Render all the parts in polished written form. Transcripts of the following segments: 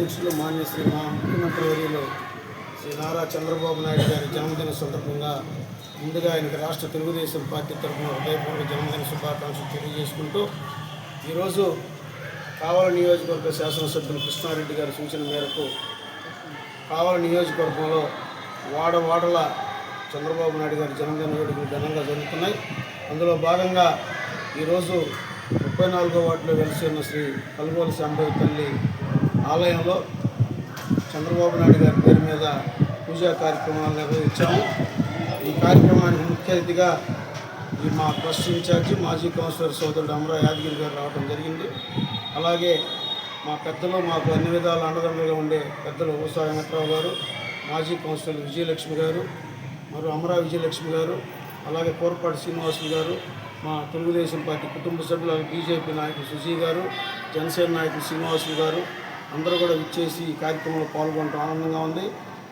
అధ్యక్షులు మాన్యశ్రీ మా ముఖ్యమంత్రి వర్యులు శ్రీ నారా చంద్రబాబు నాయుడు గారి జన్మదిన సందర్భంగా ముందుగా ఆయనకి రాష్ట్ర తెలుగుదేశం పార్టీ తరఫున హృదయపూర్వక జన్మదిన శుభాకాంక్షలు తెలియజేసుకుంటూ ఈరోజు కావలి నియోజకవర్గ శాసనసభ్యులు కృష్ణారెడ్డి గారి సూచన మేరకు కావలి నియోజకవర్గంలో వాడవాడల చంద్రబాబు నాయుడు గారి జన్మదిన వేడుకలు ఘనంగా జరుగుతున్నాయి. అందులో భాగంగా ఈరోజు 34వ వార్డులో వెలిసి ఉన్న శ్రీ కలుగోలు శాంభవి తల్లి ఆలయంలో చంద్రబాబు నాయుడు గారి పేరు మీద పూజా కార్యక్రమాలు నిర్వహించాము. ఈ కార్యక్రమానికి ముఖ్య అతిథిగా మా ట్రస్ట్ ఇన్ఛార్జి మాజీ కౌన్సిలర్ సోదరుడు అమరా యాదగిరి గారు రావడం జరిగింది. అలాగే మా పెద్దలు మాకు అన్ని విధాల అండదండలుగా ఉండే పెద్దలు ఊసా వెంకట్రావు గారు, మాజీ కౌన్సిలర్ విజయలక్ష్మి గారు, మరియు అమరా విజయలక్ష్మి గారు, అలాగే కోరపాటి శ్రీనివాసులు గారు, మా తెలుగుదేశం పార్టీ కుటుంబ సభ్యులు, బీజేపీ నాయకులు సుజీ గారు, జనసేన నాయకులు శ్రీనివాసులు గారు అందరూ కూడా విచ్చేసి ఈ కార్యక్రమంలో పాల్గొనడం ఆనందంగా ఉంది.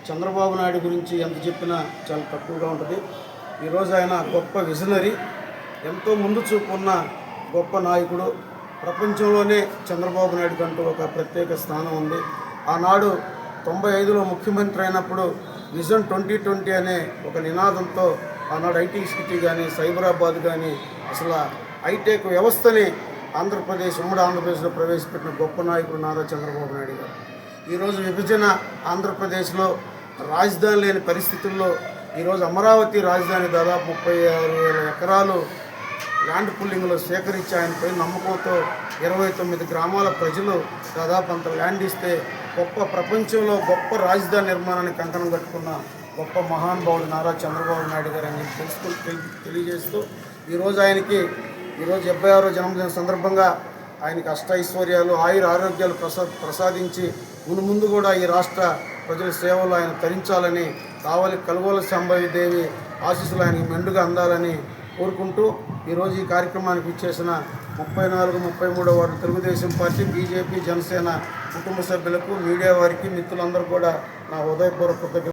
చంద్రబాబు నాయుడు గురించి ఎంత చెప్పినా చాలా తక్కువగా ఉంటుంది. ఈరోజు ఆయన గొప్ప విజనరీ, ఎంతో ముందు చూపు ఉన్న గొప్ప నాయకుడు. ప్రపంచంలోనే చంద్రబాబు నాయుడు కంటూ ఒక ప్రత్యేక స్థానం ఉంది. ఆనాడు 95లో ముఖ్యమంత్రి అయినప్పుడు విజన్ 2020 అనే ఒక నినాదంతో ఆనాడు ఐటీ సిటీ కానీ సైబరాబాద్ కానీ అసలు హైటెక్ వ్యవస్థని ఉమ్మడి ఆంధ్రప్రదేశ్లో ప్రవేశపెట్టిన గొప్ప నాయకుడు నారా చంద్రబాబు నాయుడు గారు. ఈరోజు విభజన ఆంధ్రప్రదేశ్లో రాజధాని లేని పరిస్థితుల్లో ఈరోజు అమరావతి రాజధాని దాదాపు 36,000 ఎకరాలు ల్యాండ్ పుల్లింగ్లో సేకరించి ఆయనపై నమ్మకంతో 29 గ్రామాల ప్రజలు దాదాపు అంత ల్యాండ్ ఇస్తే ప్రపంచంలో గొప్ప రాజధాని నిర్మాణానికి కంకణం కట్టుకున్న గొప్ప మహానుభావుడు నారా చంద్రబాబు నాయుడు గారు అని తెలియజేస్తూ ఈరోజు ఆయనకి 76వ జన్మదిన సందర్భంగా ఆయనకి అష్టైశ్వర్యాలు ఆరోగ్యాలు ప్రసాదించి ముందు కూడా ఈ రాష్ట్ర ప్రజల సేవలు ఆయన తరించాలని, కావలి కలుగోలు శాంభవి దేవి ఆశీస్సులు ఆయనకి మెండుగా అందాలని కోరుకుంటూ ఈరోజు ఈ కార్యక్రమానికి ఇచ్చేసిన 34, 33వ ward Telugu Desam party, BJP, Janasena కుటుంబ సభ్యులకు, మీడియా వారికి, మిత్రులందరూ కూడా నా హృదయపూర్వక